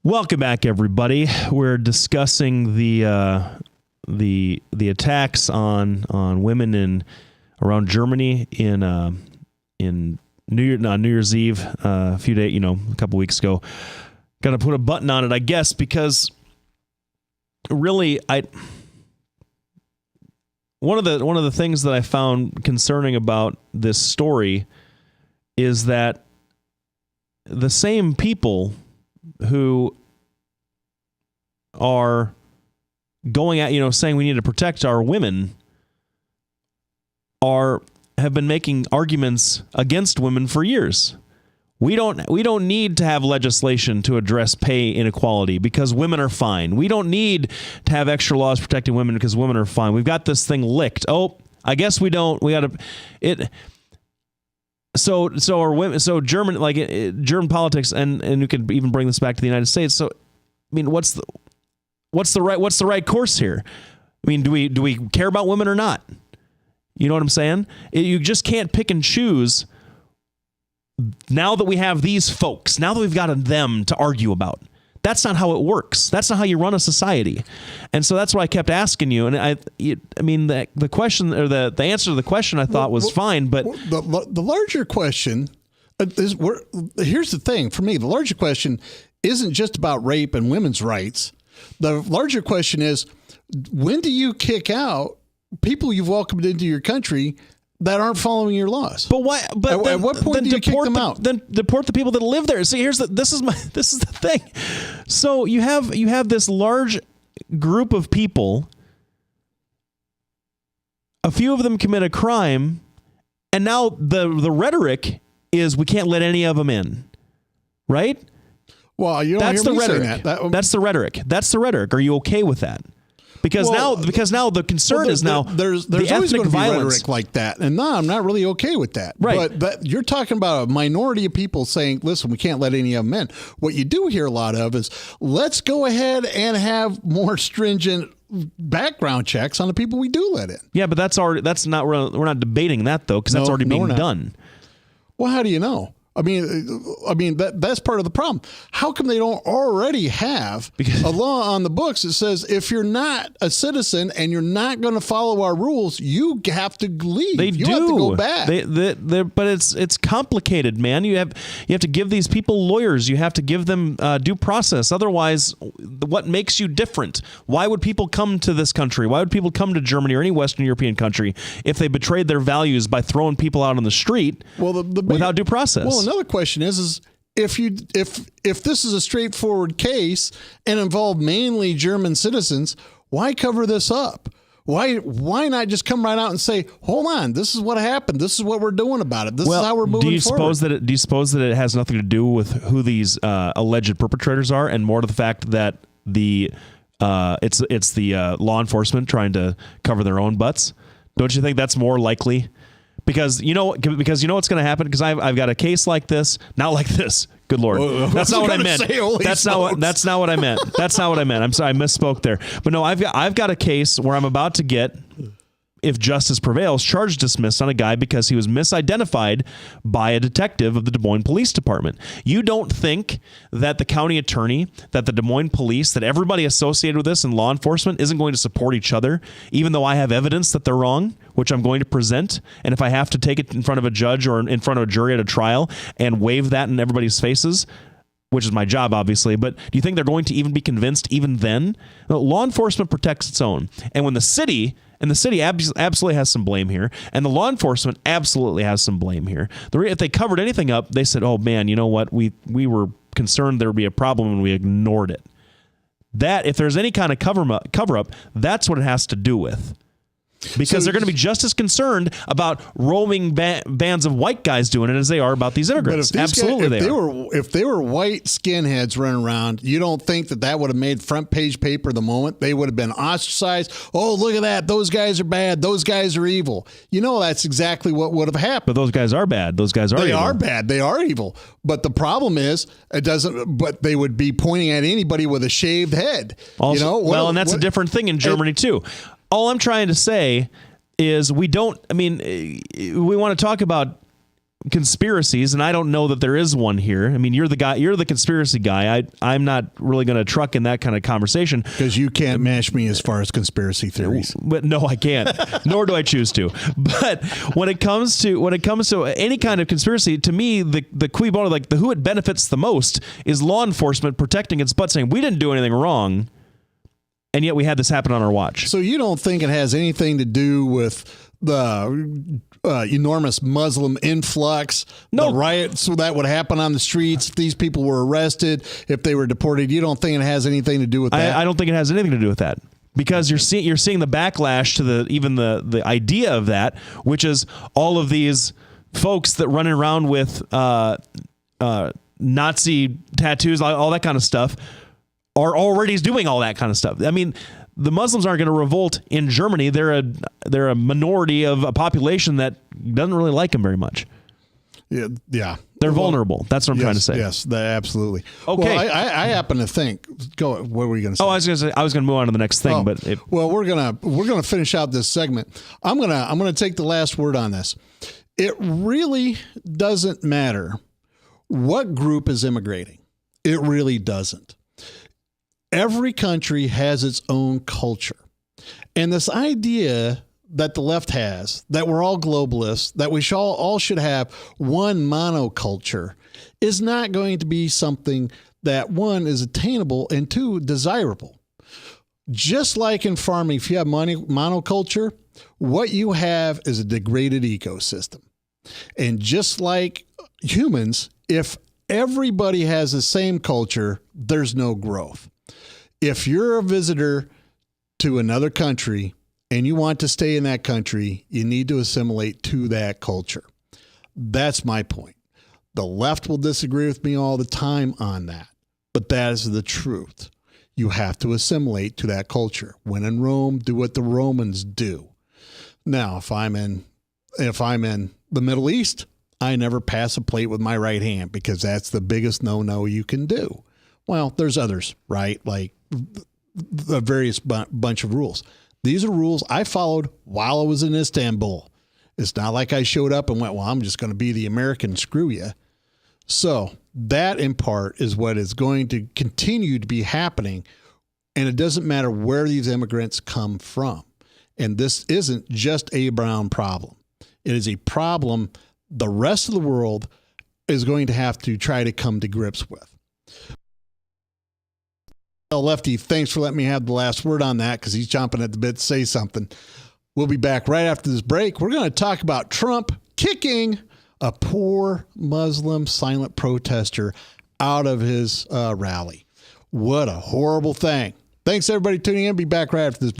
Welcome back, everybody. We're discussing the attacks on women around Germany in New Year's Eve a few days, a couple weeks ago. Got to put a button on it, I guess, because really, one of the things that I found concerning about this story is that the same people who are going at, saying we need to protect our women have been making arguments against women for years. We don't need to have legislation to address pay inequality because women are fine. We don't need to have extra laws protecting women because women are fine. We've got this thing licked. Oh, I guess we don't. We got to it. So are women? So German politics, and you could even bring this back to the United States. So, I mean, what's the right course here? I mean, do we care about women or not? You know what I'm saying? You just can't pick and choose. Now that we have these folks, now that we've got them to argue about, that's not how it works. That's not how you run a society. And so that's why I kept asking you. And the question or the answer to the question I thought was fine, but the larger question is here's the thing for me. The larger question isn't just about rape and women's rights. The larger question is, when do you kick out people you've welcomed into your country that aren't following your laws? But why? But at what point do you kick them out? Then deport the people that live there. See, this is the thing. So you have this large group of people. A few of them commit a crime, and now the rhetoric is we can't let any of them in, right? Well, you don't That's hear the me rhetoric. saying that. That's the rhetoric. That's the rhetoric. Are you okay with that? Because now the concern is now there's the always ethnic going to be violence rhetoric like that, and no, I'm not really okay with that. Right. But you're talking about a minority of people saying, "Listen, we can't let any of them in." What you do hear a lot of is, "Let's go ahead and have more stringent background checks on the people we do let in." Yeah, but we're not debating that though, because that's already being done. Well, how do you know? I mean that's part of the problem. How come they don't already have a law on the books that says if you're not a citizen and you're not going to follow our rules, you have to leave. You have to go back. But it's complicated, man. You have to give these people lawyers. You have to give them due process. Otherwise, what makes you different? Why would people come to this country? Why would people come to Germany or any Western European country if they betrayed their values by throwing people out on the street without due process? Well, another question is if this is a straightforward case and involve mainly German citizens, why cover this up? Why not just come right out and say, hold on, this is what happened. This is what we're doing about it. This is how we're moving forward. Do you suppose that it has nothing to do with who these alleged perpetrators are, and more to the fact that it's the law enforcement trying to cover their own butts? Don't you think that's more likely? Because you know what's going to happen. Because I've got a case like this, not like this. Good Lord, that's not what I meant. That's not what I meant. That's not what I meant. I'm sorry, I misspoke there. But no, I've got a case where I'm about to get, if justice prevails, charge dismissed on a guy because he was misidentified by a detective of the Des Moines Police Department. You don't think that the county attorney, that the Des Moines Police, that everybody associated with this in law enforcement isn't going to support each other, even though I have evidence that they're wrong, which I'm going to present, and if I have to take it in front of a judge or in front of a jury at a trial and wave that in everybody's faces, which is my job, obviously, but do you think they're going to even be convinced even then? No, law enforcement protects its own. And when the city absolutely has some blame here, and the law enforcement absolutely has some blame here. If they covered anything up, they said, oh man, you know what? We were concerned there would be a problem and we ignored it. That, if there's any kind of cover up, that's what it has to do with. Because they're going to be just as concerned about roaming bands of white guys doing it as they are about these immigrants. But if they were white skinheads running around, you don't think that would have made front page paper the moment? They would have been ostracized. Oh, look at that. Those guys are bad. Those guys are evil. That's exactly what would have happened. But those guys are bad. Those guys are evil. They are bad. They are evil. But the problem is, but they would be pointing at anybody with a shaved head. Also, and that's a different thing in Germany too. All I'm trying to say is we want to talk about conspiracies, and I don't know that there is one here. I mean, you're the conspiracy guy. I'm not really going to truck in that kind of conversation because you can't match me as far as conspiracy theories. But no, I can't. Nor do I choose to. But when it comes to any kind of conspiracy, to me, the cui bono, like who it benefits the most, is law enforcement protecting its butt, saying we didn't do anything wrong, and yet we had this happen on our watch. So you don't think it has anything to do with the enormous Muslim influx, no. the riots that would happen on the streets if these people were arrested, if they were deported? You don't think it has anything to do with that? I don't think it has anything to do with that, because you're seeing the backlash to the idea of that, which is all of these folks that running around with Nazi tattoos, all that kind of stuff, are already doing all that kind of stuff. I mean, the Muslims aren't going to revolt in Germany. They're a minority of a population that doesn't really like them very much. Yeah. They're vulnerable. That's what I'm trying to say. Yes, absolutely. Okay. Well, I happen to think. Go. What were you going to say? Oh, I was going to move on to the next thing, but we're gonna finish out this segment. I'm gonna take the last word on this. It really doesn't matter what group is immigrating. It really doesn't. Every country has its own culture. And this idea that the left has, that we're all globalists, that we all should have one monoculture, is not going to be something that, one, is attainable, and two, desirable. Just like in farming, if you have monoculture, what you have is a degraded ecosystem. And just like humans, if everybody has the same culture, there's no growth. If you're a visitor to another country and you want to stay in that country, you need to assimilate to that culture. That's my point. The left will disagree with me all the time on that, but that is the truth. You have to assimilate to that culture. When in Rome, do what the Romans do. Now, if I'm in the Middle East, I never pass a plate with my right hand because that's the biggest no-no you can do. Well, there's others, right? Like the various bunch of rules. These are rules I followed while I was in Istanbul. It's not like I showed up and went, well, I'm just going to be the American, screw you. So that in part is what is going to continue to be happening. And it doesn't matter where these immigrants come from. And this isn't just a Brown problem. It is a problem the rest of the world is going to have to try to come to grips with. N Lefty, thanks for letting me have the last word on that because he's chomping at the bit to say something. We'll be back right after this break. We're going to talk about Trump kicking a poor Muslim silent protester out of his rally. What a horrible thing. Thanks, everybody, tuning in. Be back right after this.